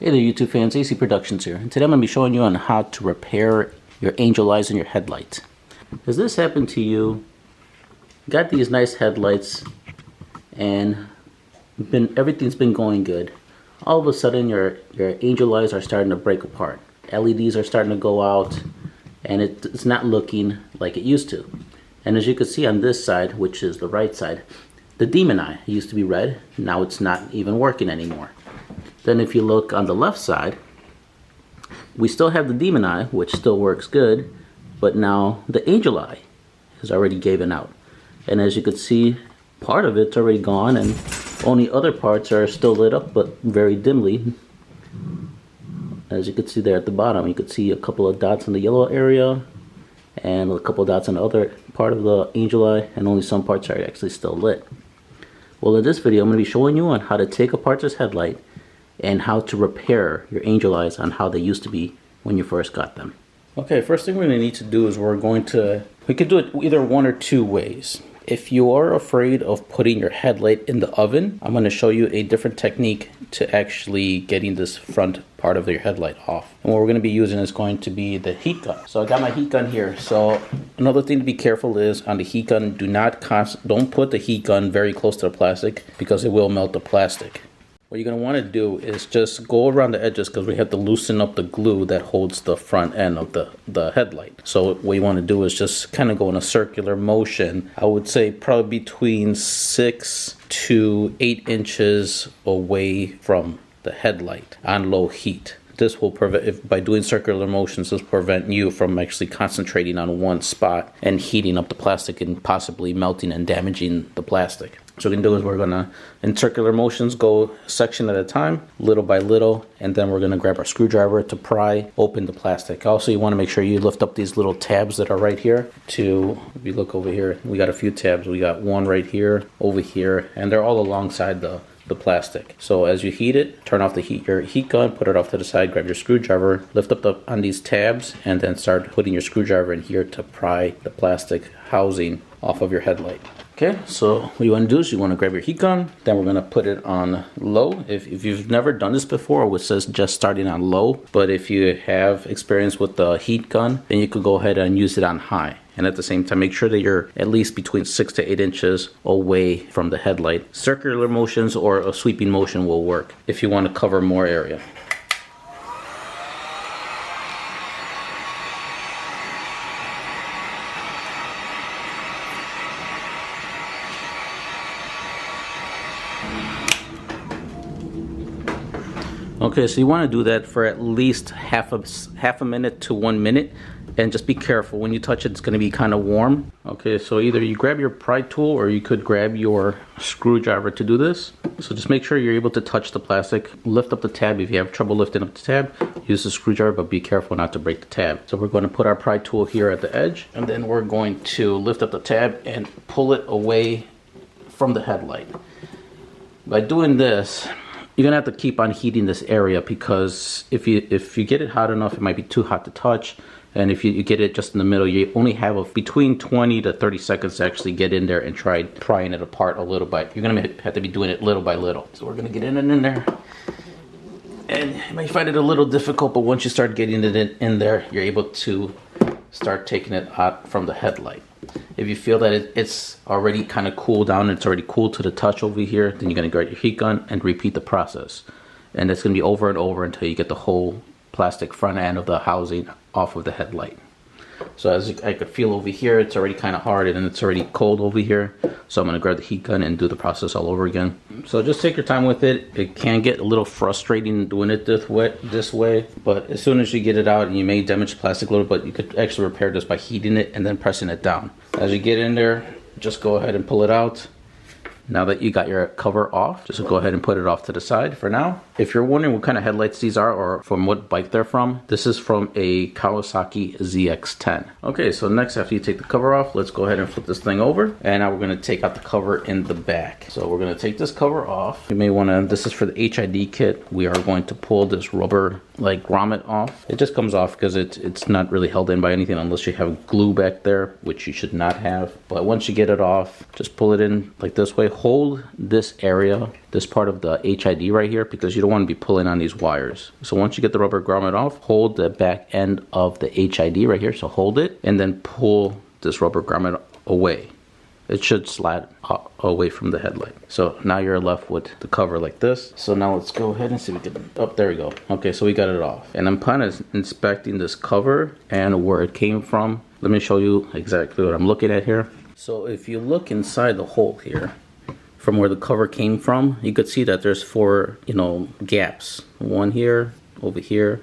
Hey there YouTube fans, AC Productions here, and today I'm going to be showing you on how to repair your angel eyes in your headlight. Has this happened to you? Got these nice headlights and everything's been going good. All of a sudden your angel eyes are starting to break apart. LEDs are starting to go out and it's not looking like it used to. And as you can see on this side, which is the right side, the demon eye used to be red, now it's not even working anymore. Then if you look on the left side, we still have the demon eye, which still works good, but now the angel eye has already given out. And as you can see, part of it's already gone and only other parts are still lit up, but very dimly. As you can see there at the bottom, you could see a couple of dots in the yellow area and a couple of dots on the other part of the angel eye, and only some parts are actually still lit. Well, in this video, I'm going to be showing you on how to take apart this headlight and how to repair your angel eyes on how they used to be when you first got them. Okay, first thing we're going to need to do is we could do it either one or two ways. If you are afraid of putting your headlight in the oven, I'm going to show you a different technique to actually getting this front part of your headlight off. And what we're going to be using is going to be the heat gun. So I got my heat gun here. So another thing to be careful is on the heat gun, don't put the heat gun very close to the plastic because it will melt the plastic. What you're going to want to do is just go around the edges because we have to loosen up the glue that holds the front end of the headlight. So what you want to do is just kind of go in a circular motion. I would say probably between 6 to 8 inches away from the headlight on low heat. This will prevent, by doing circular motions, this will prevent you from actually concentrating on one spot and heating up the plastic and possibly melting and damaging the plastic. So what we're going to do is we're going to, in circular motions, go section at a time, little by little, and then we're going to grab our screwdriver to pry open the plastic. Also, you want to make sure you lift up these little tabs that are right here if you look over here, we got a few tabs. We got one right here, over here, and they're all alongside the plastic. So as you heat it, turn off your heat gun, put it off to the side, grab your screwdriver, lift up on these tabs, and then start putting your screwdriver in here to pry the plastic housing off of your headlight. Okay, so what you want to do is you want to grab your heat gun, then we're going to put it on low. If you've never done this before, it says just starting on low, but if you have experience with the heat gun, then you could go ahead and use it on high. And at the same time, make sure that you're at least between 6 to 8 inches away from the headlight. Circular motions or a sweeping motion will work if you want to cover more area. Okay, so you want to do that for at least half a minute to 1 minute, and just be careful when you touch it, it's going to be kind of warm. Okay, so either you grab your pry tool or you could grab your screwdriver to do this. So just make sure you're able to touch the plastic. Lift up the tab. If you have trouble lifting up the tab, use the screwdriver, but be careful not to break the tab. So we're going to put our pry tool here at the edge, and then we're going to lift up the tab and pull it away from the headlight. By doing this, you're gonna have to keep on heating this area, because if you get it hot enough, it might be too hot to touch. And if you get it just in the middle, you only have between 20 to 30 seconds to actually get in there and try prying it apart a little bit. You're gonna have to be doing it little by little. So we're gonna get in there. And you might find it a little difficult, but once you start getting it in there, you're able to start taking it out from the headlight. If you feel that it's already kind of cooled down, it's already cool to the touch over here, then you're going to grab your heat gun and repeat the process. And it's going to be over and over until you get the whole plastic front end of the housing off of the headlight. So as I could feel over here, it's already kind of hard and it's already cold over here. So I'm going to grab the heat gun and do the process all over again. So just take your time with it. It can get a little frustrating doing it this way, but as soon as you get it out, and you may damage the plastic a little, but you could actually repair this by heating it and then pressing it down. As you get in there, just go ahead and pull it out. Now that you got your cover off, just go ahead and put it off to the side for now. If you're wondering what kind of headlights these are or from what bike they're from, this is from a Kawasaki ZX-10. Okay, so next, after you take the cover off, let's go ahead and flip this thing over. And now we're going to take out the cover in the back. So we're going to take this cover off. You may want to, this is for the HID kit. We are going to pull this rubber like grommet off. It just comes off because it's not really held in by anything unless you have glue back there, which you should not have. But once you get it off, just pull it in like this way. hold this area, this part of the HID right here, because you don't want to be pulling on these wires. So once you get the rubber grommet off, hold the back end of the HID right here. So hold it and then pull this rubber grommet away. It should slide away from the headlight. So now you're left with the cover like this. So now let's go ahead and see if we can, oh, there we go. Okay, so we got it off. And I'm kind of inspecting this cover and where it came from. Let me show you exactly what I'm looking at here. So if you look inside the hole here, from where the cover came from, you could see that there's 4, gaps. One here, over here,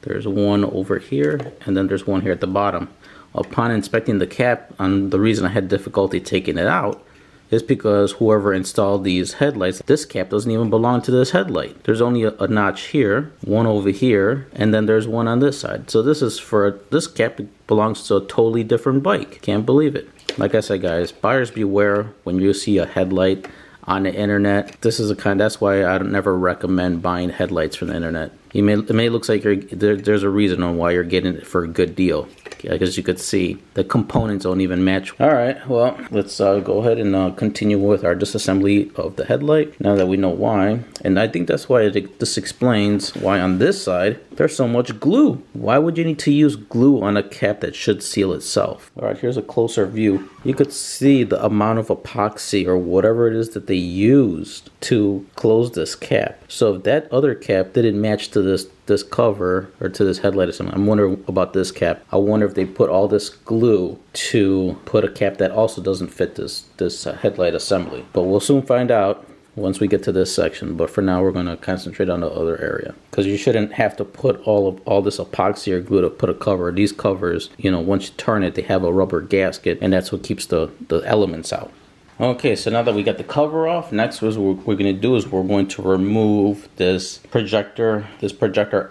there's one over here, and then there's one here at the bottom. Upon inspecting the cap, and the reason I had difficulty taking it out is because whoever installed these headlights, this cap doesn't even belong to this headlight. There's only a notch here, one over here, and then there's one on this side. So this cap belongs to a totally different bike. Can't believe it. Like I said, guys, buyers beware when you see a headlight on the internet. This is that's why I don't never recommend buying headlights from the internet. It may look like there's a reason on why you're getting it for a good deal. As you could see, the components don't even match. All right, well, let's go ahead and continue with our disassembly of the headlight now that we know why. And I think that's why this explains why on this side there's so much glue. Why would you need to use glue on a cap that should seal itself? All right, here's a closer view. You could see the amount of epoxy or whatever it is that they used to close this cap. So if that other cap didn't match to this cover or to this headlight assembly, I'm wondering about this cap. I wonder if they put all this glue to put a cap that also doesn't fit this headlight assembly. But we'll soon find out once we get to this section. But for now, we're going to concentrate on the other area, because you shouldn't have to put all this epoxy or glue to put a cover. These covers, once you turn it, they have a rubber gasket, and that's what keeps the elements out. Okay, so now that we got the cover off, next what we're going to do is we're going to remove this projector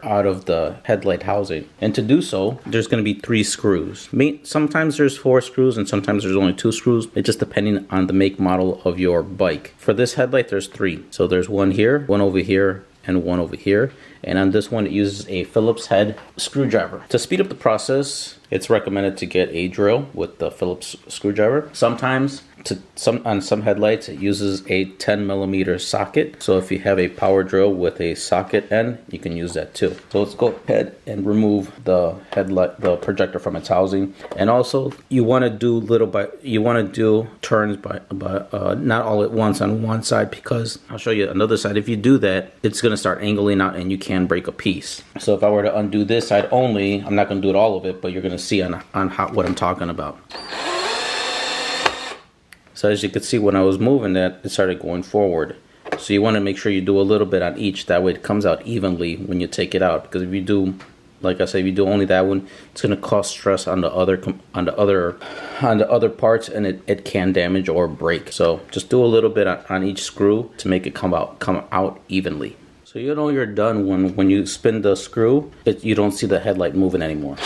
out of the headlight housing. And to do so, there's going to be 3 screws. Sometimes there's 4 screws and sometimes there's only 2 screws. It's just depending on the make model of your bike. For this headlight, there's 3. So there's one here, one over here, and one over here. And on this one, it uses a Phillips head screwdriver. To speed up the process, it's recommended to get a drill with the Phillips screwdriver. Sometimes, on some headlights, it uses a 10mm socket. So if you have a power drill with a socket end, you can use that too. So let's go ahead and remove the projector from its housing. And also, you want to do turns by not all at once on one side, because I'll show you another side. If you do that, it's going to start angling out and you can break a piece. So if I were to undo this side only, I'm not going to do it all of it, but you're going to see on what I'm talking about. So as you can see, when I was moving that, it started going forward. So you want to make sure you do a little bit on each. That way it comes out evenly when you take it out. Because if you do, like I said, if you do only that one, it's going to cause stress on the other parts, and it can damage or break. So just do a little bit on each screw to make it come out evenly. So you're done when you spin the screw, you don't see the headlight moving anymore.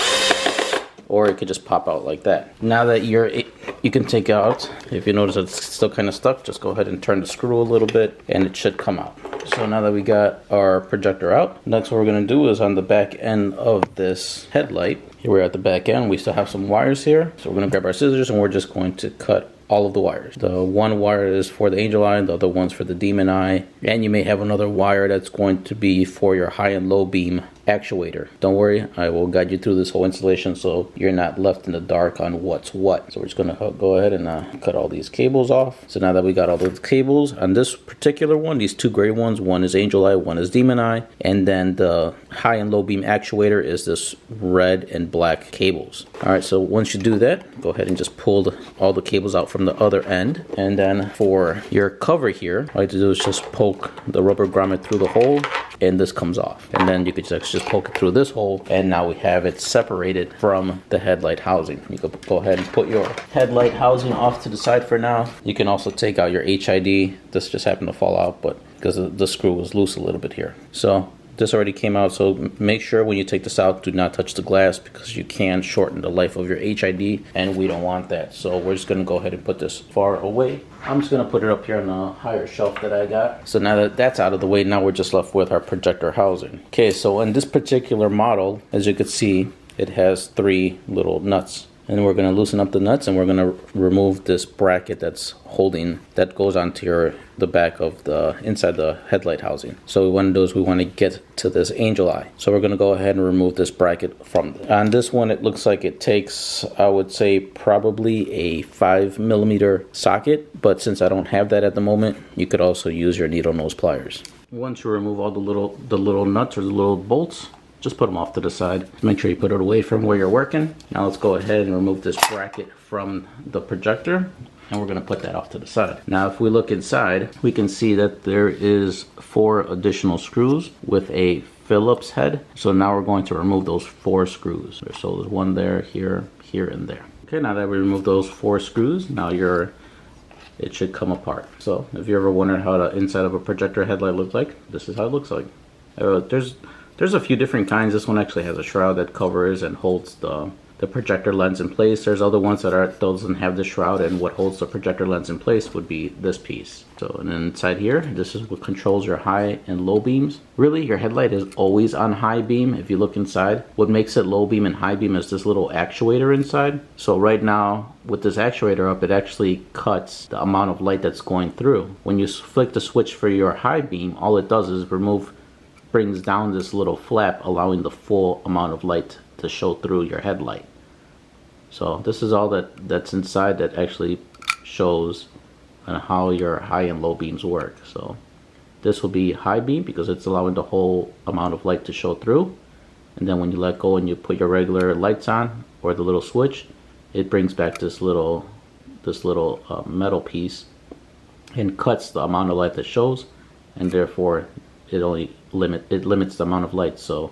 Or it could just pop out like that. Now that you can take out, if you notice it's still kind of stuck, just go ahead and turn the screw a little bit and it should come out. So now that we got our projector out, next what we're going to do is on the back end of this headlight. Here we're at the back end, we still have some wires here. So we're going to grab our scissors and we're just going to cut all of the wires. The one wire is for the angel eye, the other one's for the demon eye, and you may have another wire that's going to be for your high and low beam actuator. Don't worry, I will guide you through this whole installation so you're not left in the dark on what's what. So we're just going to go ahead and cut all these cables off. So now that we got all those cables, on this particular one, these 2 gray ones, one is angel eye, one is demon eye, and then the high and low beam actuator is this red and black cables. Alright, so once you do that, go ahead and just pull all the cables out from the other end. And then for your cover here, all you have to do is just poke the rubber grommet through the hole, and this comes off. And then you could just poke it through this hole, and now we have it separated from the headlight housing. You could go ahead and put your headlight housing off to the side for now. You can also take out your HID. This just happened to fall out, but because the screw was loose a little bit here. So this already came out, so make sure when you take this out, do not touch the glass, because you can shorten the life of your HID, and we don't want that. So we're just going to go ahead and put this far away. I'm just going to put it up here on a higher shelf that I got. So now that that's out of the way, now we're just left with our projector housing. Okay, so in this particular model, as you can see, it has 3 little nuts And we're going to loosen up the nuts, and we're going to remove this bracket that's holding, that goes onto the back of the inside the headlight housing. So what we want to do is we want to get to this angel eye. So we're going to go ahead and remove this bracket from it. On this one, it looks like it takes, I would say, probably a 5mm socket, but since I don't have that at the moment, you could also use your needle nose pliers. Once you remove all the little nuts or the little bolts, just put them off to the side. Make sure you put it away from where you're working. Now let's go ahead and remove this bracket from the projector, and we're going to put that off to the side. Now if we look inside, we can see that there is 4 additional screws with a Phillips head. So now we're going to remove those 4 screws. So there's one there, here, here, and there. Okay, now that we remove those 4 screws, now it should come apart. So if you ever wondered how the inside of a projector headlight looks like, this is how it looks like. There's a few different kinds. This one actually has a shroud that covers and holds the projector lens in place. There's other ones that doesn't have the shroud, and what holds the projector lens in place would be this piece. So, and then inside here, this is what controls your high and low beams. Really, your headlight is always on high beam if you look inside. What makes it low beam and high beam is this little actuator inside. So right now, with this actuator up, it actually cuts the amount of light that's going through. When you flick the switch for your high beam, all it does is brings down this little flap, allowing the full amount of light to show through your headlight. So this is all that's inside that actually shows how your high and low beams work. So this will be high beam because it's allowing the whole amount of light to show through, and then when you let go and you put your regular lights on or the little switch, it brings back this little metal piece and cuts the amount of light that shows, and therefore it limits the amount of light, so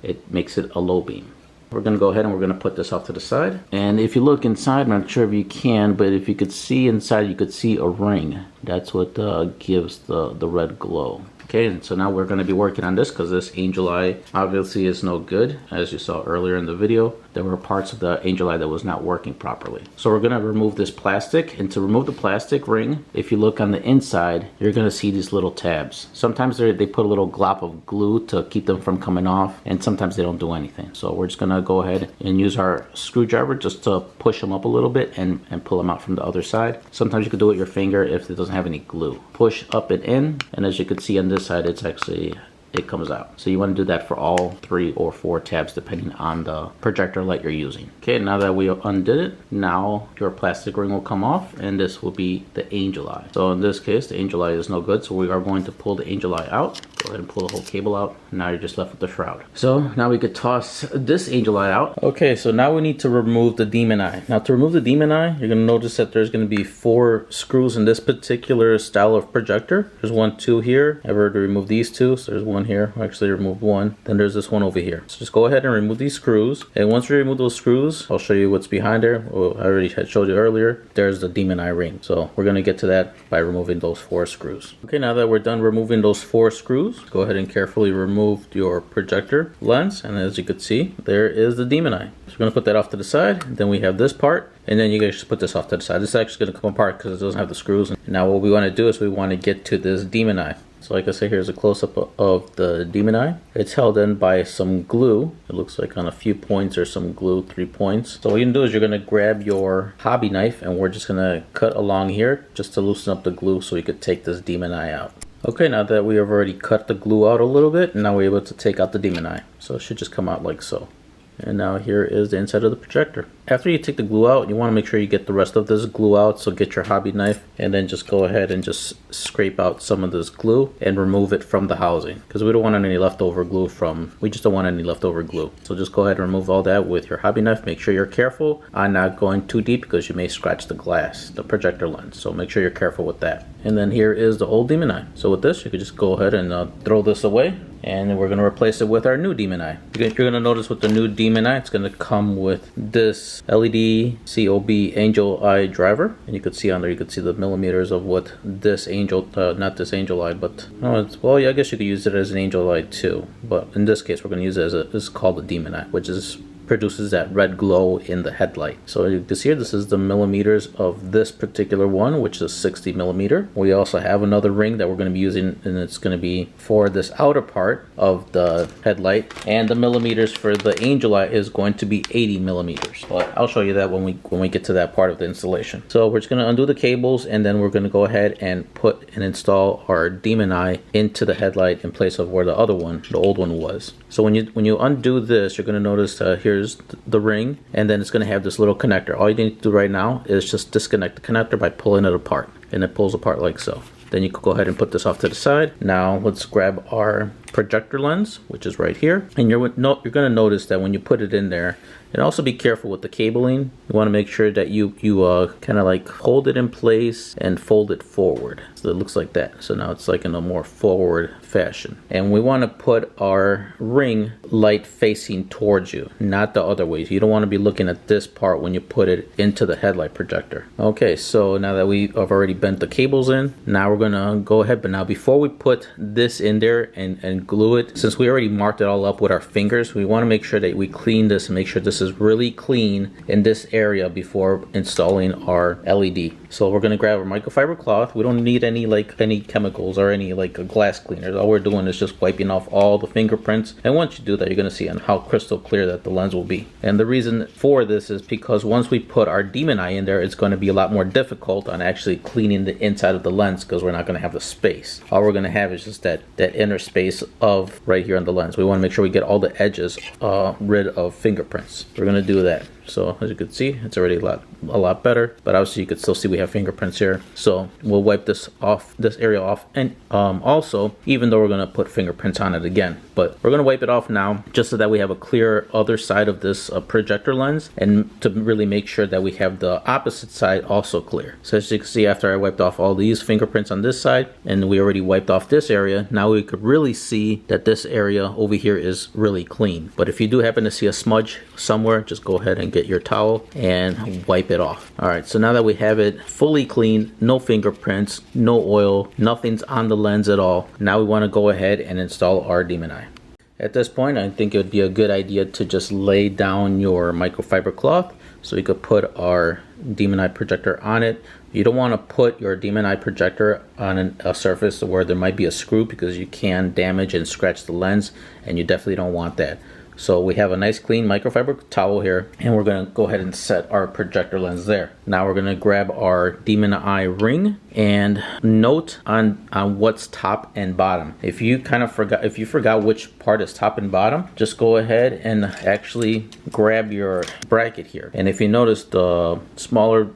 it makes it a low beam. We're going to go ahead and we're going to put this off to the side. And if you look inside, I'm not sure if you can, but if you could see inside, you could see a ring. That's what gives the red glow. Okay, and so now we're going to be working on this because this angel eye obviously is no good. As you saw earlier in the video, there were parts of the angel eye that was not working properly. So we're going to remove this plastic, and to remove the plastic ring, if you look on the inside, you're going to see these little tabs. Sometimes they put a little glop of glue to keep them from coming off, and sometimes they don't do anything. So we're just going to go ahead and use our screwdriver just to push them up a little bit and pull them out from the other side. Sometimes you could do it with your finger if it doesn't have any glue. Push up and in, and as you can see on this side, it comes out. So you want to do that for all 3 or 4 tabs depending on the projector light you're using. Okay, now that we undid it, now your plastic ring will come off, and this will be the angel eye. So in this case, the angel eye is no good, so we are going to pull the angel eye out. Go ahead and pull the whole cable out. Now you're just left with the shroud. So now we could toss this angel eye out. Okay, so now we need to remove the demon eye. Now to remove the demon eye, you're going to notice that there's going to be 4 screws in this particular style of projector. There's 1, 2 here. I've already removed these 2, so there's 1 here. I actually removed 1. Then there's this one over here. So just go ahead and remove these screws. And once we remove those screws, I'll show you what's behind there. Well, I already had showed you earlier. There's the demon eye ring. So we're going to get to that by removing those 4 screws. Okay, now that we're done removing those 4 screws, go ahead and carefully remove your projector lens. And as you can see, there is the demon eye. So we're going to put that off to the side. Then we have this part. And then you guys just put this off to the side. This is actually going to come apart because it doesn't have the screws. And now what we want to do is we want to get to this demon eye. So like I say, here's a close-up of the demon eye. It's held in by some glue. It looks like on a few points there's some glue, 3 points. So what you can do is you're going to grab your hobby knife, and we're just going to cut along here just to loosen up the glue so we could take this demon eye out. Okay, now that we have already cut the glue out a little bit, now we're able to take out the demon eye. So it should just come out like so. And now here is the inside of the projector. After you take the glue out, you want to make sure you get the rest of this glue out. So get your hobby knife and then just go ahead and just scrape out some of this glue and remove it from the housing, because we don't want any leftover glue we just don't want any leftover glue. So just go ahead and remove all that with your hobby knife. Make sure you're careful on not going too deep because you may scratch the glass, the projector lens. So make sure you're careful with that. And then here is the old demon eye. So with this, you could just go ahead and throw this away. And we're going to replace it with our new demon eye. You're going to notice with the new demon eye, it's going to come with this LED COB angel eye driver. And you could see on there, you could see the millimeters of what this angel, not this angel eye, but, well, yeah, I guess you could use it as an angel eye too. But in this case, we're going to use it as it's called a demon eye, which is produces that red glow in the headlight. So you can see here, this is the millimeters of this particular one, which is 60 millimeter. We also have another ring that we're going to be using, and it's going to be for this outer part of the headlight, and the millimeters for the angel eye is going to be 80 millimeters. But I'll show you that when we get to that part of the installation. So we're just going to undo the cables, and then we're going to go ahead and put and install our demon eye into the headlight in place of where the other one, the old one, was. So when you undo this, you're going to notice here's the ring, and then it's going to have this little connector. All you need to do right now is just disconnect the connector by pulling it apart, and it pulls apart like so. Then you can go ahead and put this off to the side. Now let's grab our projector lens, which is right here, and you're going to notice that when you put it in there, and also be careful with the cabling. You want to make sure that you kind of like hold it in place and fold it forward, so it looks like that. So now it's like in a more forward fashion, and we want to put our ring light facing towards you, not the other way. You don't want to be looking at this part when you put it into the headlight projector. Okay, so now that we have already bent the cables in, now we're going to go ahead, but now before we put this in there and glue it, since we already marked it all up with our fingers, we want to make sure that we clean this and make sure this is really clean in this area before installing our LED. So we're going to grab a microfiber cloth. We don't need any chemicals or any glass cleaners. All we're doing is just wiping off all the fingerprints, and once you do that, you're going to see how crystal clear that the lens will be. And the reason for this is because once we put our demon eye in there, it's going to be a lot more difficult on actually cleaning the inside of the lens, because we're not going to have the space. All we're going to have is just that inner space of right here on the lens. We want to make sure we get all the edges rid of fingerprints. We're going to do that. So as you can see, it's already a lot better, but obviously you can still see we have fingerprints here. So we'll wipe this area off, and also, even though we're going to put fingerprints on it again, but we're going to wipe it off now just so that we have a clear other side of this projector lens, and to really make sure that we have the opposite side also clear. So as you can see, after I wiped off all these fingerprints on this side, and we already wiped off this area, now we could really see that this area over here is really clean. But if you do happen to see a smudge somewhere, just go ahead and get your towel and wipe it off. All right, so now that we have it fully clean, no fingerprints, no oil, nothing's on the lens at all, now we want to go ahead and install our demon eye. At this point, I think it would be a good idea to just lay down your microfiber cloth so we could put our demon eye projector on it. You don't want to put your demon eye projector on a surface where there might be a screw, because you can damage and scratch the lens, and you definitely don't want that. So we have a nice clean microfiber towel here, and we're going to go ahead and set our projector lens there. Now we're going to grab our demon eye ring and note on what's top and bottom. If you forgot which part is top and bottom, just go ahead and actually grab your bracket here. And if you notice, the smaller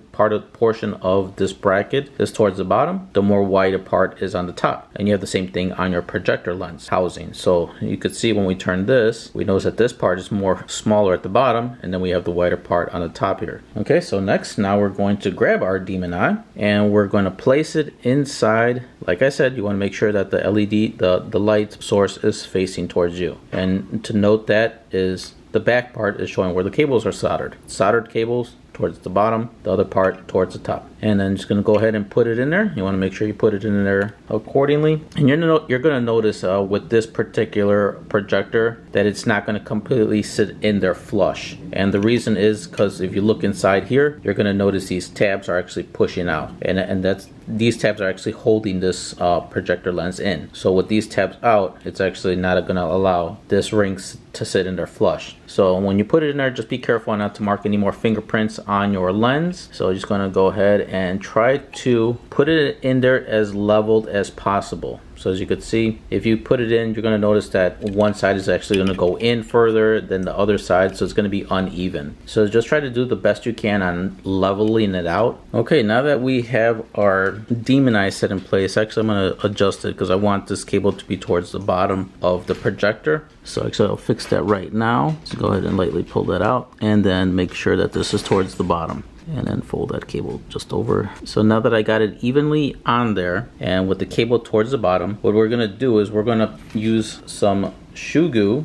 portion of this bracket is towards the bottom, the more wider part is on the top, and you have the same thing on your projector lens housing. So you could see when we turn this, we notice that this part is more smaller at the bottom, and then we have the wider part on the top here. Okay, so next, now we're going to grab our demon eye, and we're going to place it inside. Like I said, you want to make sure that the LED, the light source, is facing towards you. And to note that is the back part is showing where the cables are soldered. Soldered cables towards the bottom, the other part towards the top. And then just going to go ahead and put it in there. You want to make sure you put it in there accordingly. And you're going to notice with this particular projector that it's not going to completely sit in there flush. And the reason is because if you look inside here, you're going to notice these tabs are actually pushing out. And these tabs are actually holding this projector lens in. So with these tabs out, it's actually not going to allow this ring to sit in there flush. So when you put it in there, just be careful not to mark any more fingerprints on your lens. So I'm just going to go ahead and try to put it in there as leveled as possible. So as you can see, if you put it in, you're going to notice that one side is actually going to go in further than the other side, so it's going to be uneven. So just try to do the best you can on leveling it out. Okay, now that we have our demon eye set in place, actually I'm going to adjust it because I want this cable to be towards the bottom of the projector. So actually I'll fix that right now. So go ahead and lightly pull that out, and then make sure that this is towards the bottom, and then fold that cable just over. So now that I got it evenly on there and with the cable towards the bottom, what we're going to do is we're going to use some shoe glue.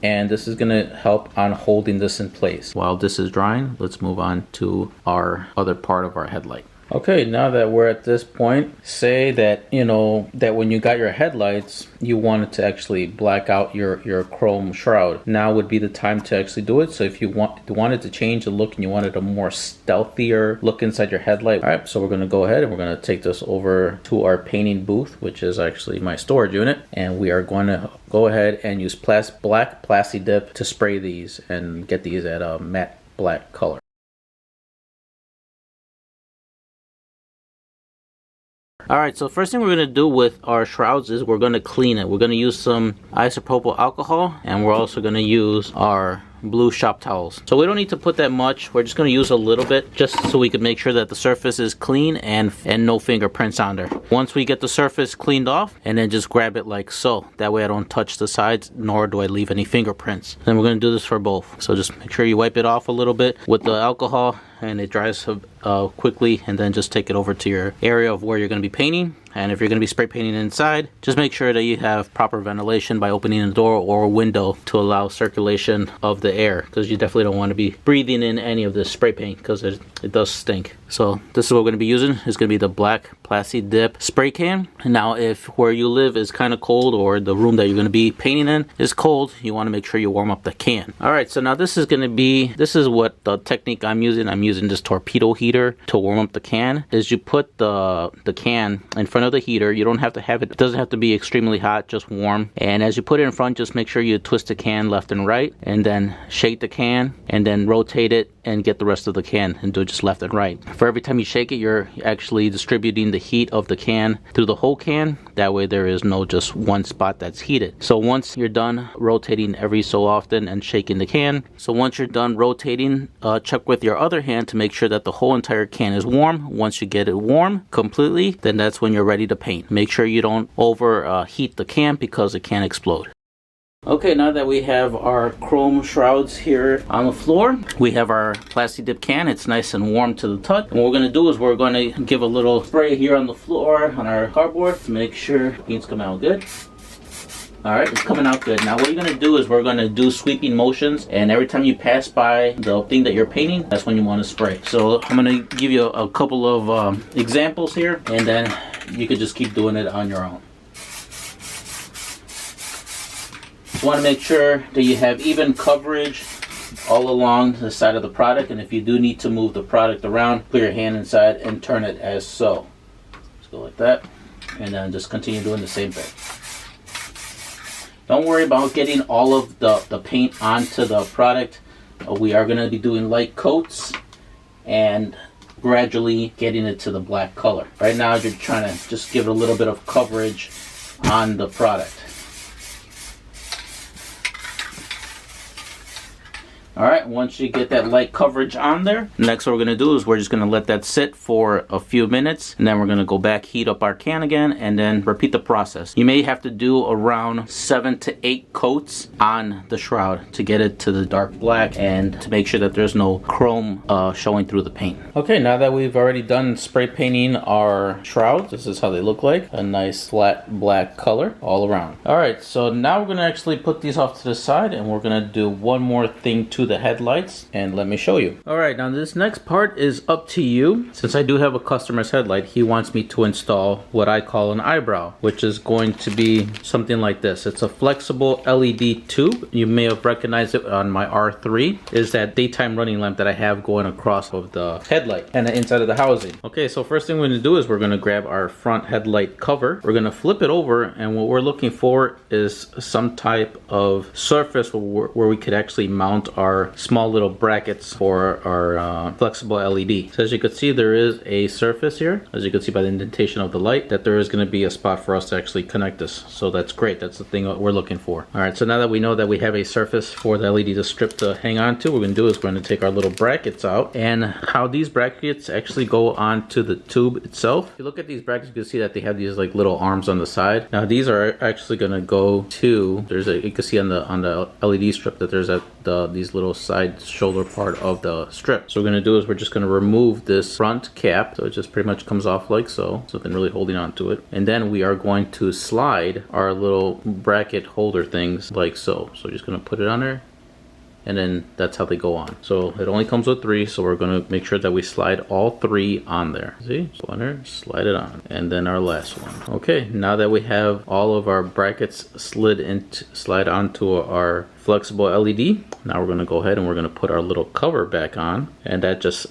And this is going to help on holding this in place. While this is drying, let's move on to our other part of our headlight. Okay, now that we're at this point, say that, you know, that when you got your headlights, you wanted to actually black out your chrome shroud. Now would be the time to actually do it. So if you wanted to change the look and you wanted a more stealthier look inside your headlight. All right, so we're gonna go ahead and we're gonna take this over to our painting booth, which is actually my storage unit. And we are going to go ahead and use black Plasti Dip to spray these and get these at a matte black color. Alright, so first thing we're going to do with our shrouds is we're going to clean it. We're going to use some isopropyl alcohol, and we're also going to use our blue shop towels. So we don't need to put that much. We're just going to use a little bit just so we can make sure that the surface is clean and no fingerprints on there. Once we get the surface cleaned off, and then just grab it like so. That way I don't touch the sides, nor do I leave any fingerprints. Then we're going to do this for both. So just make sure you wipe it off a little bit with the alcohol and it dries quickly, and then just take it over to your area of where you're going to be painting. And if you're going to be spray painting inside, just make sure that you have proper ventilation by opening a door or a window to allow circulation of the air, because you definitely don't want to be breathing in any of this spray paint because it does stink. So this is what we're going to be using. It's going to be the black Plasti Dip spray can. And now if where you live is kind of cold, or the room that you're going to be painting in is cold, you want to make sure you warm up the can. Alright, so now this is what the technique I'm using. I'm using this torpedo heater to warm up the can. Is you put the can in front of the heater. You don't have to have it doesn't have to be extremely hot, just warm. And as you put it in front, just make sure you twist the can left and right, and then shake the can, and then rotate it and get the rest of the can and do it just left and right. For every time you shake it, you're actually distributing the heat of the can through the whole can. That way there is no just one spot that's heated. So once you're done rotating every so often and shaking the can, so once you're done rotating, check with your other hand to make sure that the whole entire can is warm. Once you get it warm completely, then that's when you're ready to paint. Make sure you don't overheat the can because it can explode. Okay, now that we have our chrome shrouds here on the floor, we have our Plasti Dip can. It's nice and warm to the touch. And what we're going to do is we're going to give a little spray here on the floor on our cardboard to make sure paint's coming out good. Alright, it's coming out good. Now what you're going to do is we're going to do sweeping motions, and every time you pass by the thing that you're painting, that's when you want to spray. So I'm going to give you a couple of examples here, and then you could just keep doing it on your own. You want to make sure that you have even coverage all along the side of the product, and if you do need to move the product around, put your hand inside and turn it as so. Just go like that, and then just continue doing the same thing. Don't worry about getting all of the paint onto the product. We are going to be doing light coats and gradually getting it to the black color. Right now you're trying to just give it a little bit of coverage on the product. Alright, once you get that light coverage on there, next what we're going to do is we're just going to let that sit for a few minutes, and then we're going to go back, heat up our can again, and then repeat the process. You may have to do around 7 to 8 coats on the shroud to get it to the dark black and to make sure that there's no chrome showing through the paint. Okay, now that we've already done spray painting our shrouds, this is how they look like. A nice flat black color all around. Alright, so now we're going to actually put these off to the side, and we're going to do one more thing to the headlights, and let me show you. Alright, now this next part is up to you. Since I do have a customer's headlight, he wants me to install what I call an eyebrow, which is going to be something like this. It's a flexible LED tube. You may have recognized it on my R3. Is that daytime running lamp that I have going across of the headlight and the inside of the housing. Okay, so first thing we're going to do is we're going to grab our front headlight cover. We're going to flip it over, and what we're looking for is some type of surface where we could actually mount our small little brackets for our flexible LED. So as you can see, there is a surface here, as you can see by the indentation of the light, that there is going to be a spot for us to actually connect this. So that's great. That's the thing that we're looking for. Alright, so now that we know that we have a surface for the LED to strip to hang on to, what we're going to do is we're going to take our little brackets out, and how these brackets actually go onto the tube itself. If you look at these brackets, you can see that they have these like little arms on the side. Now these are actually going to go to, you can see on the LED strip that there's these little side shoulder part of the strip. So what we're going to do is we're just going to remove this front cap, so it just pretty much comes off like so, nothing really holding on to it, and then we are going to slide our little bracket holder things like so. So we're just going to put it on there and then that's how they go on. So it only comes with 3, so we're going to make sure that we slide all 3 on there. See, slide it on, and then our last one. Okay, now that we have all of our brackets slide onto our flexible LED, now we're going to go ahead and we're going to put our little cover back on, and that just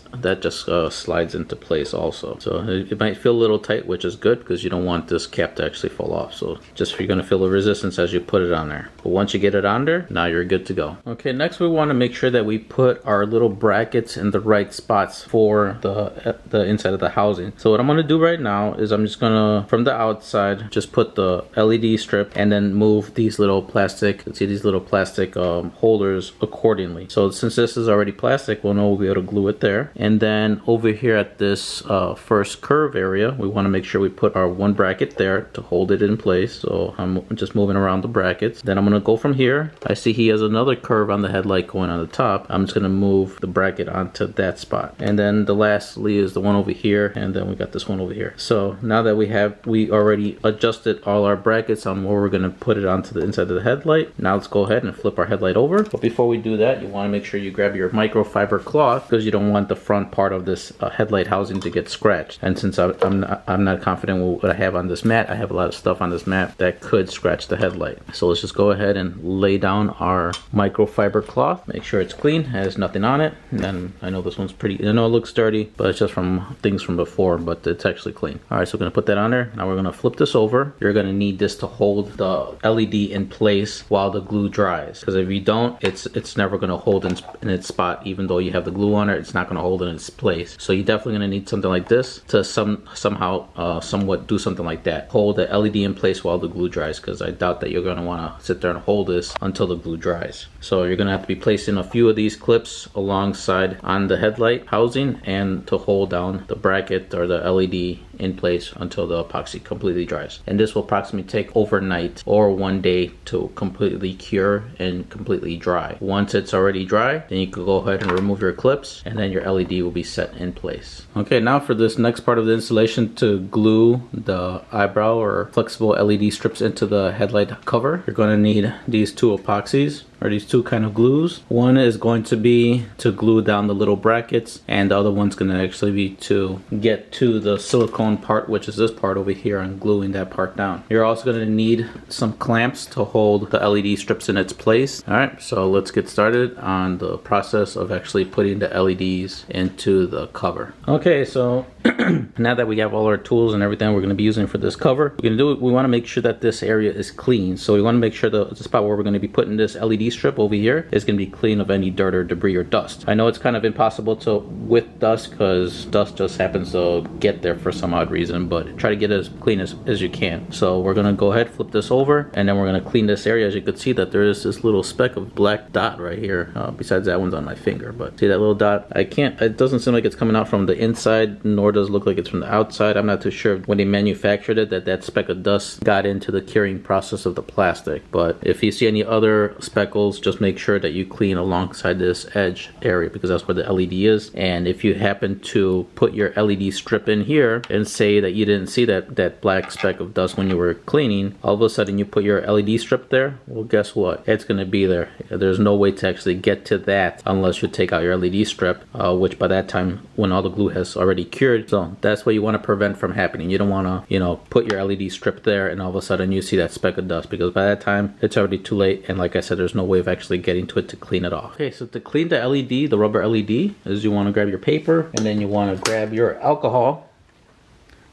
slides into place also. So it might feel a little tight, which is good because you don't want this cap to actually fall off. So just you're going to feel the resistance as you put it on there. But once you get it on there, now you're good to go. Okay, next we want to make sure that we put our little brackets in the right spots for the inside of the housing. So what I'm going to do right now is I'm just going to, from the outside, just put the LED strip and then move these little plastic, see these little plastic holders accordingly. So since this is already plastic, we'll be able to glue it there. And then over here at this first curve area, we want to make sure we put our one bracket there to hold it in place. So I'm just moving around the brackets. Then I'm going to go from here. I see he has another curve on the headlight going on the top. I'm just going to move the bracket onto that spot. And then the lastly is the one over here, and then we got this one over here. So now that we already adjusted all our brackets on where we're going to put it onto the inside of the headlight. Now let's go ahead and flip our headlight over. But before we do that, you want to make sure you grab your microfiber cloth because you don't want the front part of this headlight housing to get scratched. And since I'm not confident with what I have on this mat, I have a lot of stuff on this mat that could scratch the headlight. So let's just go ahead and lay down our microfiber cloth. Make sure it's clean, has nothing on it. And then I know this one's pretty, I know it looks dirty, but it's just from things from before, but it's actually clean. All right, so we're gonna put that on there. Now we're gonna flip this over. You're gonna need this to hold the LED in place while the glue dries. Because if you don't, it's never gonna hold in its spot. Even though you have the glue on it, it's not gonna hold in its place. So you're definitely gonna need something like this to somewhat do something like that. Hold the LED in place while the glue dries, because I doubt that you're gonna wanna sit there and hold this until the glue dries. So you're gonna have to be placing a few of these clips alongside on the headlight housing and to hold down the bracket or the LED in place until the epoxy completely dries. And this will approximately take overnight or 1 day to completely cure and completely dry. Once it's already dry, then you can go ahead and remove your clips, and then your LED will be set in place. Okay, now for this next part of the installation, to glue the eyebrow or flexible LED strips into the headlight cover, you're going to need these 2 epoxies, or these 2 kind of glues. One is going to be to glue down the little brackets, and the other one's going to actually be to get to the silicone part, which is this part over here, and gluing that part down. You're also going to need some clamps to hold the LED strips in its place. All right, so let's get started on the process of actually putting the LEDs into the cover. Okay, so now that we have all our tools and everything we're going to be using for this cover, we want to make sure that this area is clean. So we want to make sure the spot where we're going to be putting this LED strip over here is going to be clean of any dirt or debris or dust. I know it's kind of impossible to with dust because dust just happens to get there for some odd reason, but try to get it as clean as you can. So we're going to go ahead, flip this over, and then we're going to clean this area. As you can see that there is this little speck of black dot right here, besides that one's on my finger, but see that little dot? It doesn't seem like it's coming out from the inside, nor does it look like it's from the outside. I'm not too sure when they manufactured it that speck of dust got into the curing process of the plastic. But if you see any other speckles, just make sure that you clean alongside this edge area, because that's where the LED is. And if you happen to put your LED strip in here and say that you didn't see that black speck of dust when you were cleaning, all of a sudden you put your LED strip there, well, guess what? It's going to be there. There's no way to actually get to that unless you take out your LED strip, which by that time, when all the glue has already cured. So that's what you want to prevent from happening. You don't want to, put your LED strip there and all of a sudden you see that speck of dust, because by that time it's already too late. And like I said, there's no way of actually getting to it to clean it off. Okay, so to clean the LED, the rubber LED, is you want to grab your paper, and then you want to grab your alcohol,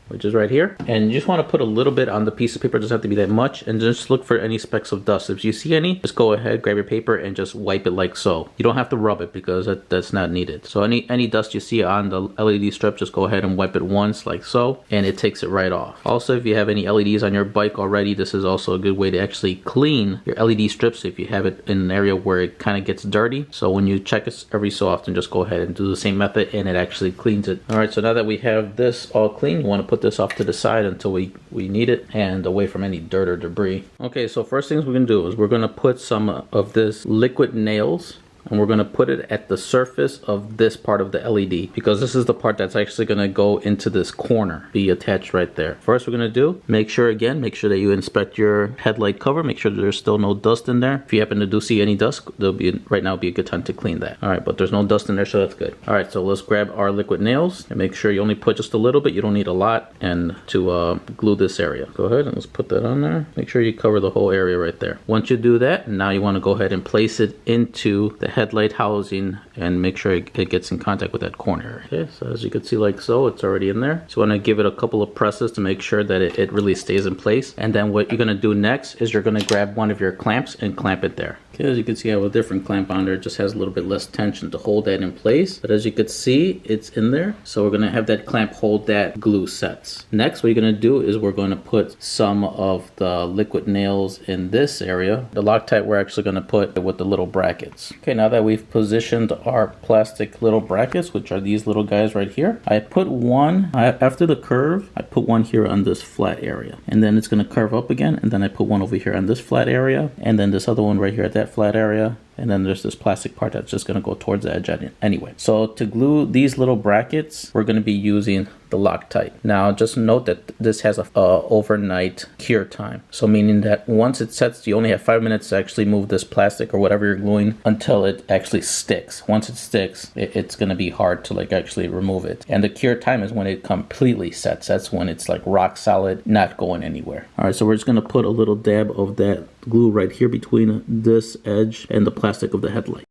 which is right here, and you just want to put a little bit on the piece of paper. It doesn't have to be that much, and just look for any specks of dust. If you see any, just go ahead, grab your paper and just wipe it like so. You don't have to rub it because that's not needed. So any dust you see on the LED strip, just go ahead and wipe it once like so, and it takes it right off. Also, if you have any LEDs on your bike already, this is also a good way to actually clean your LED strips if you have it in an area where it kind of gets dirty. So when you check it every so often, just go ahead and do the same method, and it actually cleans it. All right, so now that we have this all clean, you want to put this off to the side until we need it, and away from any dirt or debris. Okay, so first things we're gonna do is we're gonna put some of this liquid nails and we're going to put it at the surface of this part of the LED, because this is the part that's actually going to go into this corner, be attached right there. First we're going to do, make sure that you inspect your headlight cover, make sure that there's still no dust in there. If you happen to see any dust, right now would be a good time to clean that. All right, but there's no dust in there, so that's good. All right, so let's grab our liquid nails and make sure you only put just a little bit. You don't need a lot, and to glue this area. Go ahead and let's put that on there. Make sure you cover the whole area right there. Once you do that, now you want to go ahead and place it into the headlight housing and make sure it gets in contact with that corner. Okay, so as you can see, like so, it's already in there. So you want to give it a couple of presses to make sure that it really stays in place. And then what you're going to do next is you're going to grab one of your clamps and clamp it there. Okay, as you can see, I have a different clamp on there. It just has a little bit less tension to hold that in place. But as you can see, it's in there. So we're going to have that clamp hold that glue sets. Next, what you're going to do is we're going to put some of the liquid nails in this area. The Loctite we're actually going to put with the little brackets. Okay, now that we've positioned our plastic little brackets, which are these little guys right here, I put one, after the curve, I put one here on this flat area. And then it's going to curve up again. And then I put one over here on this flat area. And then this other one right here at that flat area. And then there's this plastic part that's just going to go towards the edge anyway. So to glue these little brackets, we're going to be using the Loctite. Now just note that this has a overnight cure time. So meaning that once it sets, you only have 5 minutes to actually move this plastic or whatever you're gluing until it actually sticks. Once it sticks, it's going to be hard to like actually remove it. And the cure time is when it completely sets. That's when it's like rock solid, not going anywhere. All right, so we're just going to put a little dab of that glue right here between this edge and the plastic of the headlight.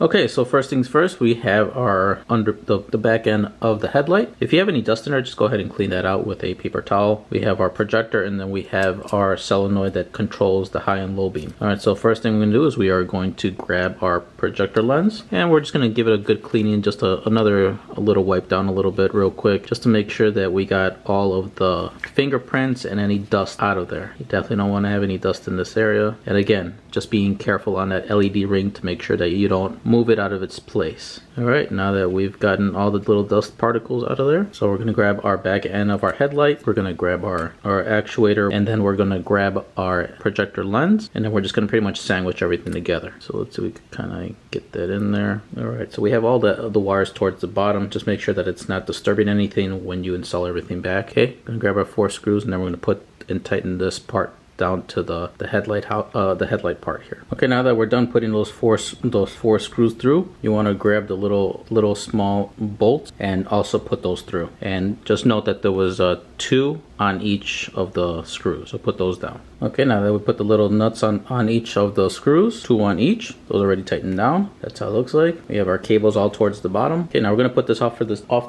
Okay, so first things first, we have our under the back end of the headlight. If you have any dust in there, just go ahead and clean that out with a paper towel. We have our projector, and then we have our solenoid that controls the high and low beam. All right, so first thing we're gonna do is we are going to grab our projector lens, and we're just gonna give it a good cleaning, just a little wipe down a little bit real quick, just to make sure that we got all of the fingerprints and any dust out of there. You definitely don't want to have any dust in this area. And again, just being careful on that LED ring to make sure that you don't move it out of its place. All right, now that we've gotten all the little dust particles out of there, so we're gonna grab our back end of our headlight, we're gonna grab our actuator, and then we're gonna grab our projector lens, and then we're just gonna pretty much sandwich everything together. So let's see if we can kind of get that in there. All right, so we have all the wires towards the bottom. Just make sure that it's not disturbing anything when you install everything back. Okay, gonna grab our 4 screws, and then we're gonna put and tighten this part down to the headlight part here. Okay, now that we're done putting those four screws through, you want to grab the little small bolts and also put those through. And just note that there was 2 on each of the screws, so put those down. Okay, now that we put the little nuts on each of the screws, 2 on each, those are already tightened down. That's how it looks like. We have our cables all towards the bottom. Okay, now we're gonna put this off to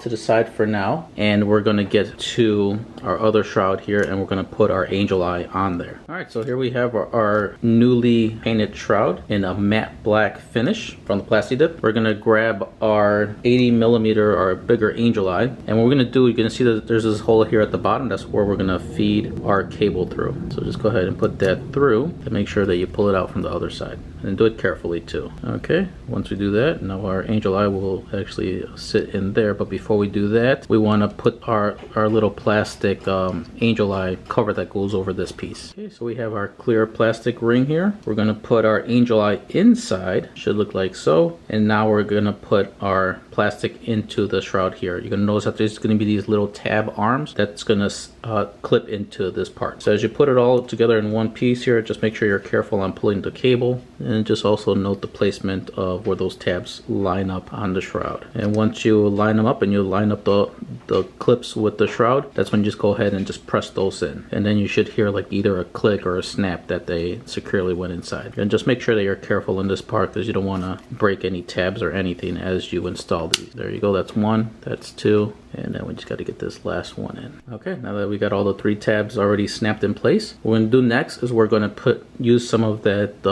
the side for now, and we're gonna get to our other shroud here, and we're gonna put our angel eye on there. All right, so here we have our newly painted shroud in a matte black finish from the Plasti Dip. We're gonna grab our 80mm or bigger angel eye, and what we're gonna do, you're gonna see that there's this hole here at the bottom. That's where we're gonna feed our cable through. So just go ahead and put that through and make sure that you pull it out from the other side, and do it carefully too. Okay, once we do that, now our angel eye will actually sit in there. But before we do that, we want to put our little plastic angel eye cover that goes over this piece. Okay, so we have our clear plastic ring here. We're going to put our angel eye inside, should look like so, and now we're going to put our plastic into the shroud here. You're going to notice that there's going to be these little tab arms that's going to clip into this part. So as you put it all together in one piece here, just make sure you're careful on pulling the cable, and just also note the placement of where those tabs line up on the shroud. And once you line them up and you line up the clips with the shroud, that's when you just go ahead and just press those in, and then you should hear like either a click or a snap that they securely went inside. And just make sure that you're careful in this part, because you don't want to break any tabs or anything as you install these. There you go, that's 1, that's 2, and then we just got to get this last one in. Okay, now that we got all the 3 tabs already snapped in place, what we're going to do next is we're going to use some of that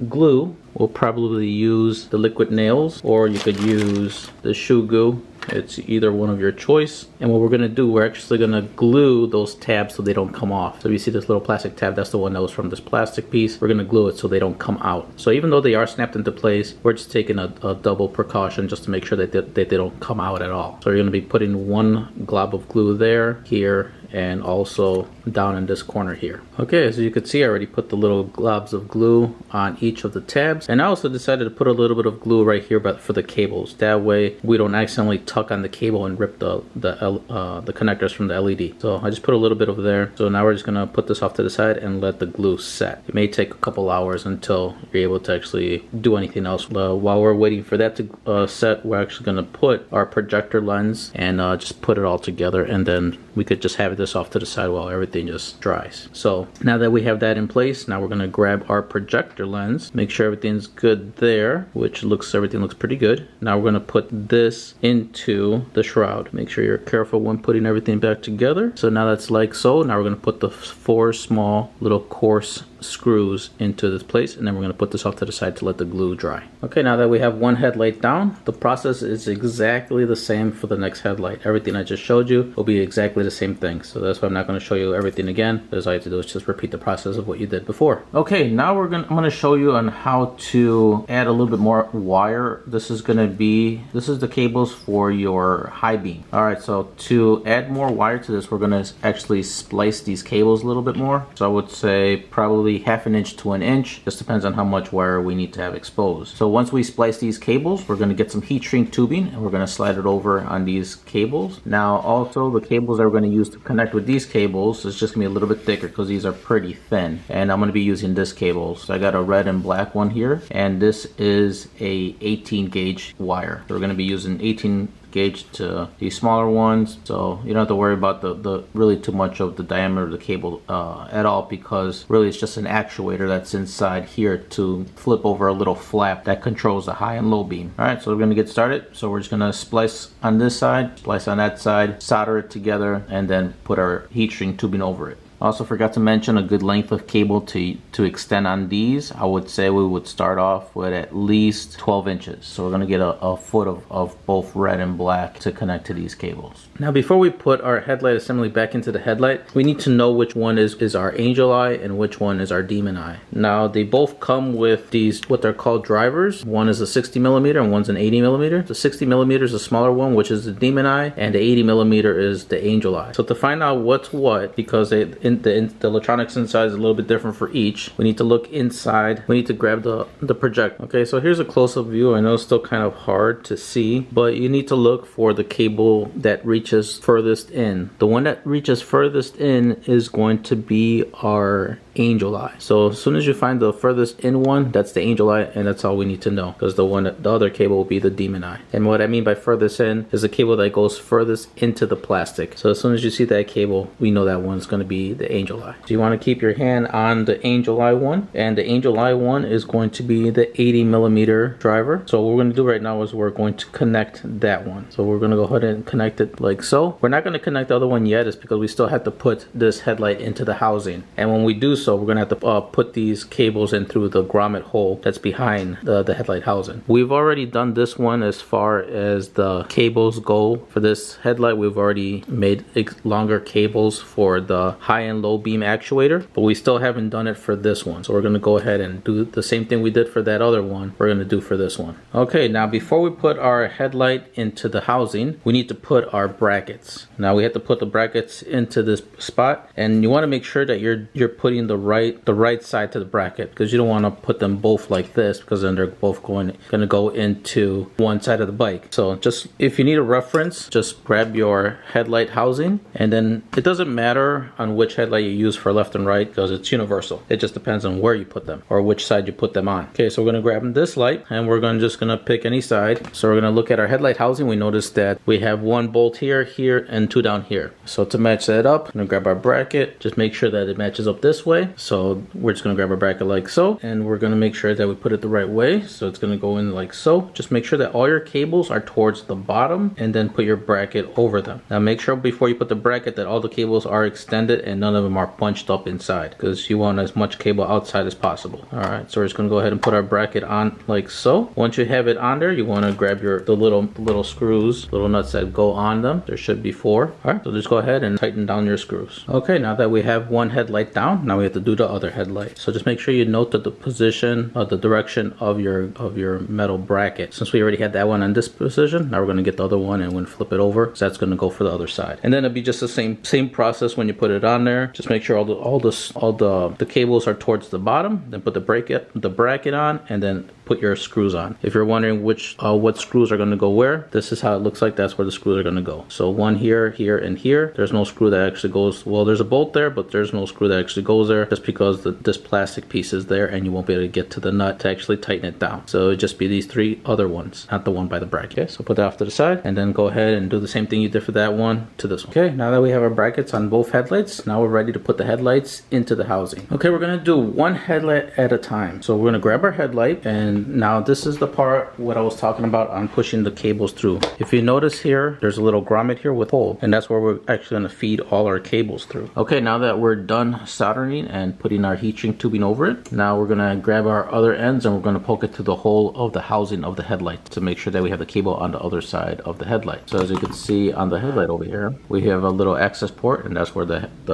glue. We'll probably use the liquid nails, or you could use the shoe glue. It's either one of your choice. And what we're going to do, we're actually going to glue those tabs so they don't come off. So you see this little plastic tab, that's the one that was from this plastic piece. We're going to glue it so they don't come out. So even though they are snapped into place, we're just taking a double precaution just to make sure that they don't come out at all. So you're going to be putting one glob of glue there, here, and also down in this corner here. Okay, as you can see, I already put the little globs of glue on each of the tabs, and I also decided to put a little bit of glue right here but for the cables. That way we don't accidentally tuck on the cable and rip the connectors from the LED. So I just put a little bit over there. So now we're just gonna put this off to the side and let the glue set. It may take a couple hours until you're able to actually do anything else. While we're waiting for that to set, we're actually gonna put our projector lens and just put it all together, and then we could just have this off to the side while everything just dries. So now that we have that in place, now we're gonna grab our projector lens, make sure everything's good there, which everything looks pretty good. Now we're gonna put this into the shroud. Make sure you're careful when putting everything back together. So now that's like so. Now we're gonna put the 4 small little coarse screws into this place, and then we're going to put this off to the side to let the glue dry. Okay, now that we have one headlight down, the process is exactly the same for the next headlight. Everything I just showed you will be exactly the same thing. So that's why I'm not going to show you everything again. All I have to do is just repeat the process of what you did before. Okay, now I'm going to show you on how to add a little bit more wire. This is the cables for your high beam. All right, so to add more wire to this, we're going to actually splice these cables a little bit more. So I would say probably 1/2 inch to 1 inch, just depends on how much wire we need to have exposed. So once we splice these cables, we're going to get some heat shrink tubing and we're going to slide it over on these cables. Now also the cables that we're going to use to connect with these cables is just going to be a little bit thicker because these are pretty thin, and I'm going to be using this cable. So I got a red and black one here, and this is a 18 gauge wire. So we're going to be using 18 gauge to these smaller ones, so you don't have to worry about the really too much of the diameter of the cable at all, because really it's just an actuator that's inside here to flip over a little flap that controls the high and low beam. All right, so we're going to get started. So we're just going to splice on this side, splice on that side, solder it together, and then put our heat shrink tubing over it. Also forgot to mention a good length of cable to extend on these. I would say we would start off with at least 12 inches. So we're going to get a foot of both red and black to connect to these cables. Now before we put our headlight assembly back into the headlight, we need to know which one is our angel eye and which one is our demon eye. Now they both come with these, what they're called drivers. One is a 60mm and one's an 80mm. The 60mm is the smaller one, which is the demon eye, and the 80mm is the angel eye. So to find out what's what, because the electronics inside is a little bit different for each, we need to look inside. We need to grab the projector. Okay, so here's a close-up view. I know it's still kind of hard to see, but you need to look for the cable that reaches furthest in. The one that reaches furthest in is going to be our angel eye. So as soon as you find the furthest in one, that's the angel eye, and that's all we need to know, because the other cable will be the demon eye. And what I mean by furthest in is the cable that goes furthest into the plastic. So as soon as you see that cable, we know that one's going to be the angel eye. So you want to keep your hand on the angel eye one, and the angel eye one is going to be the 80mm driver. So what we're going to do right now is we're going to connect that one. So we're going to go ahead and connect it like so. We're not going to connect the other one yet, is because we still have to put this headlight into the housing, and when we do so, we're going to have to put these cables in through the grommet hole that's behind the headlight housing. We've already done this one as far as the cables go. For this headlight, we've already made longer cables for the high and low beam actuator, but we still haven't done it for this one. So we're going to go ahead and do the same thing we did for that other one, we're going to do for this one. Okay, now before we put our headlight into the housing, we need to put our brackets. Now we have to put the brackets into this spot, and you want to make sure that you're putting the right side to the bracket, because you don't want to put them both like this, because then they're both going to go into one side of the bike. So just, if you need a reference, just grab your headlight housing, and then it doesn't matter on which headlight you use for left and right, because it's universal. It just depends on where you put them or which side you put them on. Okay, so we're going to grab this light, and we're just going to pick any side. So we're going to look at our headlight housing. We notice that we have one bolt here, and two down here. So to match that up, I'm going to grab our bracket. Just make sure that it matches up this way. So we're just going to grab our bracket like so, and we're going to make sure that we put it the right way. So it's going to go in like so. Just make sure that all your cables are towards the bottom, and then put your bracket over them. Now make sure before you put the bracket that all the cables are extended and none of them are punched up inside, because you want as much cable outside as possible. All right, so we're just going to go ahead and put our bracket on like so. Once you have it on there, you want to grab the little screws, little nuts that go on them. There should be 4. All right, so just go ahead and tighten down your screws. Okay, now that we have one headlight down, now we have to do the other headlight. So just make sure you note that the position, the direction of your metal bracket. Since we already had that one on this position, now we're going to get the other one and we're going to flip it over. So that's going to go for the other side. And then it'll be just the same process when you put it on there. Just make sure all the cables are towards the bottom. Then put the bracket on, and then put your screws on. If you're wondering what screws are going to go where, this is how it looks like. That's where the screws are going to go. So one here, here, and here. There's no screw that actually goes, well, there's a bolt there, but there's no screw that actually goes there, just because this plastic piece is there and you won't be able to get to the nut to actually tighten it down. So it'd just be these 3 other ones, not the one by the bracket. Okay, so put that off to the side, and then go ahead and do the same thing you did for that one to this one. Okay, now that we have our brackets on both headlights, now we're ready to put the headlights into the housing. Okay, we're going to do one headlight at a time. So we're going to grab our headlight, and now this is the part what I was talking about on pushing the cables through. If you notice here, there's a little grommet here with hole, and that's where we're actually going to feed all our cables through. Okay, now that we're done soldering and putting our heat shrink tubing over it, now we're going to grab our other ends and we're going to poke it through the hole of the housing of the headlight to make sure that we have the cable on the other side of the headlight. So as you can see on the headlight over here, we have a little access port, and that's where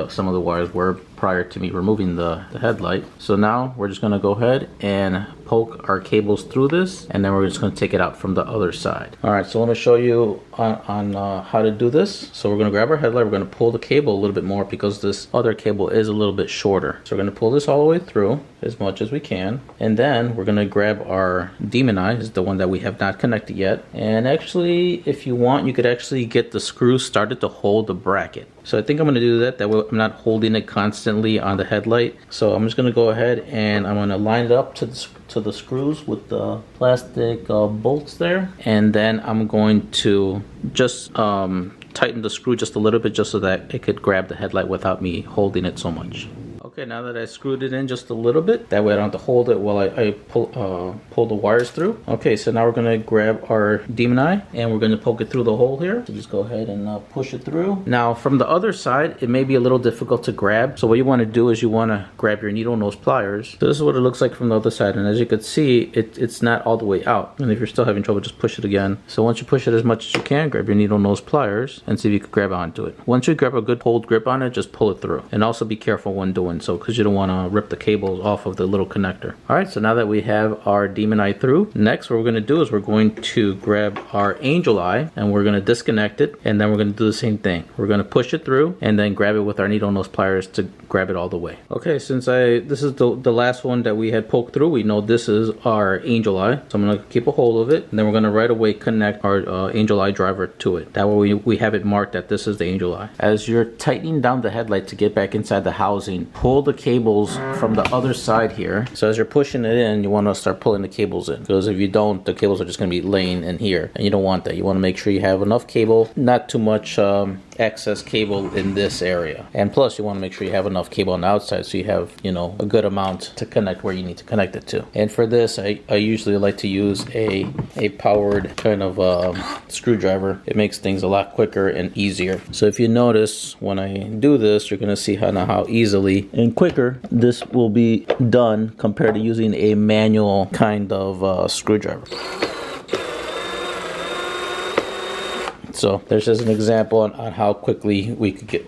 some of the wires were prior to me removing the headlight. So now we're just going to go ahead and poke our cables through this, and then we're just going to take it out from the other side. All right, so let me show you on how to do this. So we're going to grab our headlight, we're going to pull the cable a little bit more because this other cable is a little bit shorter. So we're going to pull this all the way through as much as we can, and then we're going to grab our demon eye, is the one that we have not connected yet. And actually, if you want, you could actually get the screws started to hold the bracket. So I think I'm going to do that way I'm not holding it constantly on the headlight. So I'm just going to go ahead and I'm going to line it up to the screws with the plastic bolts there, and then I'm going to just tighten the screw just a little bit, just so that it could grab the headlight without me holding it so much. Okay, now that I screwed it in just a little bit, that way I don't have to hold it while I pull the wires through. Okay, so now we're going to grab our demon eye and we're going to poke it through the hole here. So just go ahead and push it through. Now from the other side, it may be a little difficult to grab. So what you want to do is you want to grab your needle nose pliers. So this is what it looks like from the other side. And as you can see, it's not all the way out. And if you're still having trouble, just push it again. So once you push it as much as you can, grab your needle nose pliers and see if you can grab onto it. Once you grab a good hold grip on it, just pull it through. And also be careful when doing so, because you don't want to rip the cables off of the little connector. Alright, so now that we have our demon eye through, next what we're going to do is we're going to grab our angel eye and we're going to disconnect it, and then we're going to do the same thing. We're going to push it through and then grab it with our needle nose pliers to grab it all the way. Okay, since this is the last one that we had poked through, we know this is our angel eye. So I'm going to keep a hold of it, and then we're going to right away connect our angel eye driver to it. That way we have it marked that this is the angel eye. As you're tightening down the headlight to get back inside the housing, pull the cables from the other side here. So as you're pushing it in, you want to start pulling the cables in, because if you don't, the cables are just going to be laying in here, and you don't want that. You want to make sure you have enough cable, not too much excess cable in this area, and plus you want to make sure you have enough cable on the outside so you have, you know, a good amount to connect where you need to connect it to. And for this, I usually like to use a powered kind of screwdriver. It makes things a lot quicker and easier. So if you notice when I do this, you're going to see how easily and quicker this will be done compared to using a manual kind of screwdriver. So there's just an example on how quickly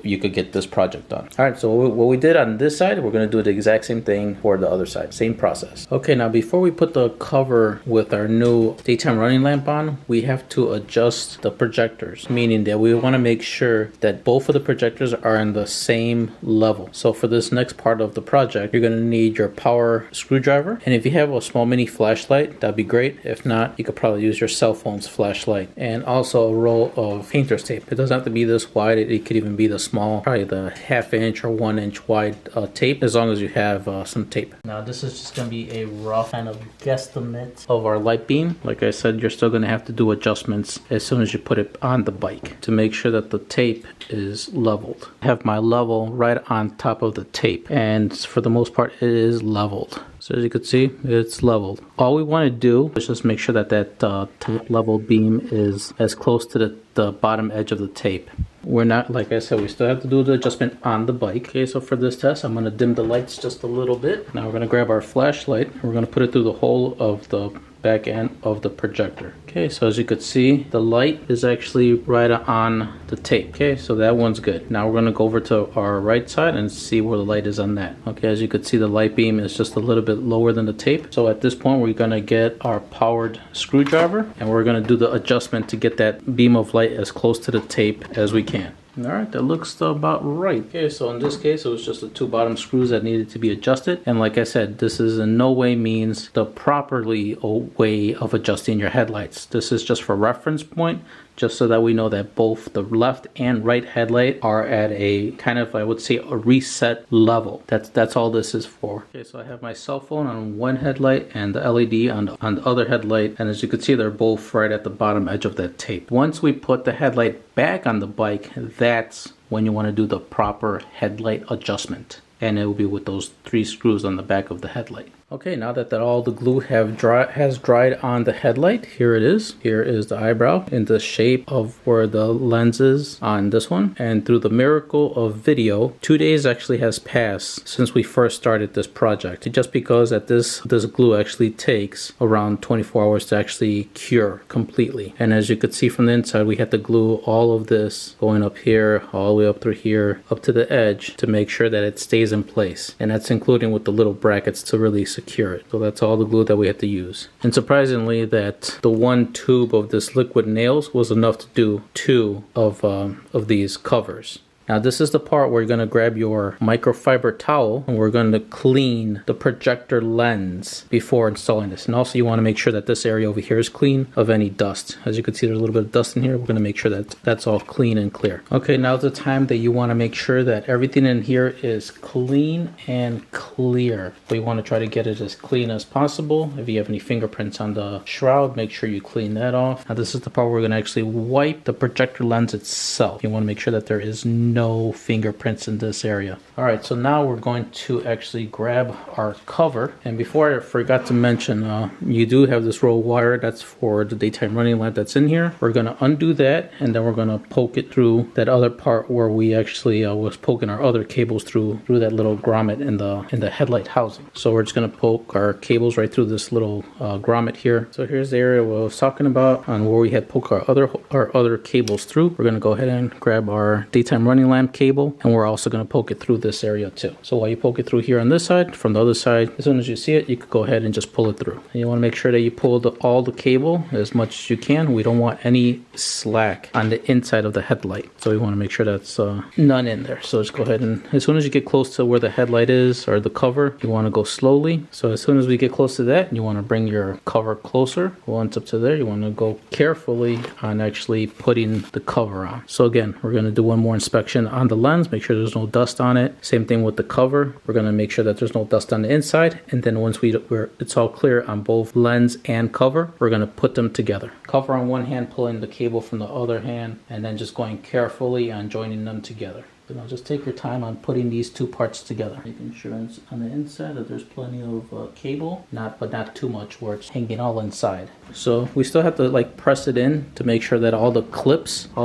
you could get this project done. All right, so what we did on this side, we're going to do the exact same thing for the other side. Same process. Okay, now before we put the cover with our new daytime running lamp on, we have to adjust the projectors, meaning that we want to make sure that both of the projectors are in the same level. So for this next part of the project, you're going to need your power screwdriver. And if you have a small mini flashlight, that'd be great. If not, you could probably use your cell phone's flashlight, and also a roll of painter's tape. It doesn't have to be this wide. It could even be the small, probably the 1/2 inch or 1 inch wide tape, as long as you have some tape. Now this is just going to be a rough kind of guesstimate of our light beam. Like I said, you're still going to have to do adjustments as soon as you put it on the bike to make sure that the tape is leveled. I have my level right on top of the tape, and for the most part it is leveled. So as you can see, it's leveled. All we want to do is just make sure that top level beam is as close to the bottom edge of the tape. We're not, like I said, we still have to do the adjustment on the bike. Okay, so for this test, I'm going to dim the lights just a little bit. Now we're going to grab our flashlight. We're going to put it through the hole of the back end of the projector. Okay, so as you could see, the light is actually right on the tape. Okay, so that one's good. Now we're going to go over to our right side and see where the light is on that. Okay, as you could see, the light beam is just a little bit lower than the tape. So at this point, we're going to get our powered screwdriver and we're going to do the adjustment to get that beam of light as close to the tape as we can. Alright, that looks about right. Okay, so in this case, it was just the two bottom screws that needed to be adjusted. And like I said, this is in no way means the properly way of adjusting your headlights. This is just for reference point, just so that we know that both the left and right headlight are at a kind of, I would say, a reset level. That's all this is for. Okay, so I have my cell phone on one headlight and the LED on the other headlight. And as you can see, they're both right at the bottom edge of that tape. Once we put the headlight back on the bike, that's when you want to do the proper headlight adjustment. And it will be with those 3 screws on the back of the headlight. Okay, now that all the glue has dried on the headlight, here it is. Here is the eyebrow in the shape of where the lens is on this one. And through the miracle of video, 2 days actually has passed since we first started this project. Just because that this glue actually takes around 24 hours to actually cure completely. And as you could see from the inside, we had to glue all of this going up here, all the way up through here, up to the edge to make sure that it stays in place. And that's including with the little brackets to really secure it. So that's all the glue that we had to use. And surprisingly, that the one tube of this liquid nails was enough to do 2 of these covers. Now this is the part where you're going to grab your microfiber towel and we're going to clean the projector lens before installing this. And also you want to make sure that this area over here is clean of any dust. As you can see, there's a little bit of dust in here. We're going to make sure that that's all clean and clear. Okay, now's the time that you want to make sure that everything in here is clean and clear. We want to try to get it as clean as possible. If you have any fingerprints on the shroud, make sure you clean that off. Now this is the part where we're going to actually wipe the projector lens itself. You want to make sure that there is no fingerprints in this area. All right, so now we're going to actually grab our cover. And before, I forgot to mention, you do have this roll of wire that's for the daytime running lamp that's in here. We're going to undo that, and then we're going to poke it through that other part where we actually was poking our other cables through that little grommet in the headlight housing. So we're just going to poke our cables right through this little grommet here. So here's the area where I was talking about, on where we had poked our other cables through. We're going to go ahead and grab our daytime running lamp cable, and we're also going to poke it through this area too. So while you poke it through here on this side, from the other side, as soon as you see it, you could go ahead and just pull it through. And you want to make sure that you pull all the cable as much as you can. We don't want any slack on the inside of the headlight, so we want to make sure that's none in there. So just go ahead, and as soon as you get close to where the headlight is, or the cover, you want to go slowly. So as soon as we get close to that, you want to bring your cover closer. Once up to there, you want to go carefully on actually putting the cover on. So again, we're going to do one more inspection on the lens, make sure there's no dust on it. Same thing with the cover. We're going to make sure that there's no dust on the inside, and then once it's all clear on both lens and cover, we're going to put them together. Cover on one hand, pulling the cable from the other hand, and then just going carefully on joining them together. So now just take your time on putting these 2 parts together, making sure on the inside that there's plenty of cable, but not too much where it's hanging all inside. So we still have to like press it in to make sure that all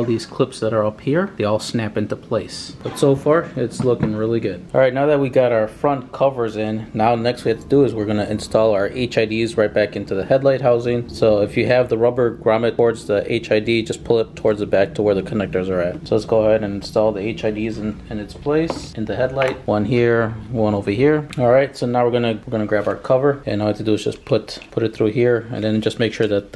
these clips that are up here, they all snap into place. But so far, it's looking really good. All right, now that we got our front covers in, now next we have to do is we're gonna install our HIDs right back into the headlight housing. So if you have the rubber grommet towards the HID, just pull it towards the back to where the connectors are at. So let's go ahead and install the HIDs in its place in the headlight. One here, one over here. All right, so now we're gonna grab our cover, and all I have to do is just put it through here, and then just make sure that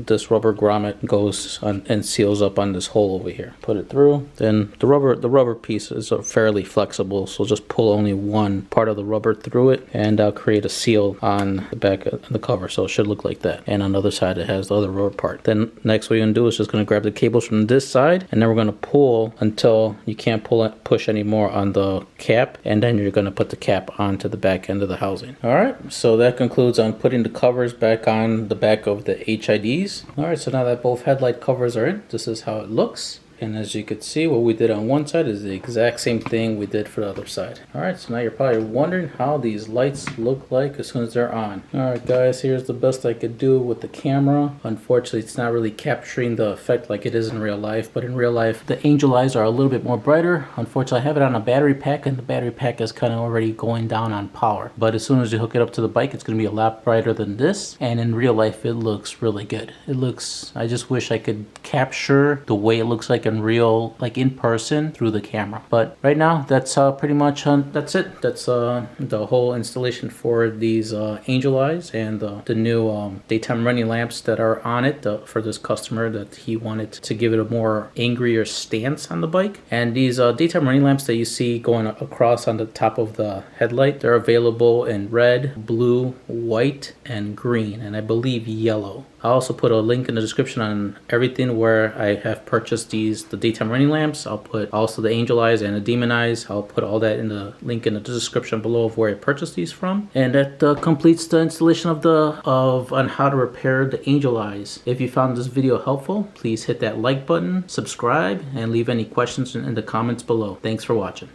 this rubber grommet goes on and seals up on this hole over here. Put it through. Then the rubber piece is fairly flexible, so just pull only one part of the rubber through it, and I'll create a seal on the back of the cover, so it should look like that. And on the other side, it has the other rubber part. Then next, what you're gonna do is just gonna grab the cables from this side, and then we're gonna pull until you can't push any more on the cap, and then you're gonna put the cap onto the back end of the housing. All right, so that concludes on putting the covers back on the back of the HIDs. All right, so now that both headlight covers are in, this is how it looks. And as you could see, what we did on one side is the exact same thing we did for the other side. Alright, so now you're probably wondering how these lights look like as soon as they're on. Alright guys, here's the best I could do with the camera. Unfortunately, it's not really capturing the effect like it is in real life, but in real life, the angel eyes are a little bit more brighter. Unfortunately, I have it on a battery pack, and the battery pack is kind of already going down on power. But as soon as you hook it up to the bike, it's going to be a lot brighter than this, and in real life, it looks really good. It looks, I just wish I could capture the way it looks like in real, like in person through the camera. But right now, that's pretty much that's it. That's the whole installation for these angel eyes and the new daytime running lamps that are on it for this customer that he wanted to give it a more angrier stance on the bike. And these daytime running lamps that you see going across on the top of the headlight, they're available in red, blue, white, and green, and I believe yellow. I'll also put a link in the description on everything where I have purchased the daytime running lamps. I'll put also the angel eyes and the demon eyes. I'll put all that in the link in the description below of where I purchased these from. And that completes the installation on how to repair the angel eyes. If you found this video helpful, please hit that like button, subscribe, and leave any questions in the comments below. Thanks for watching.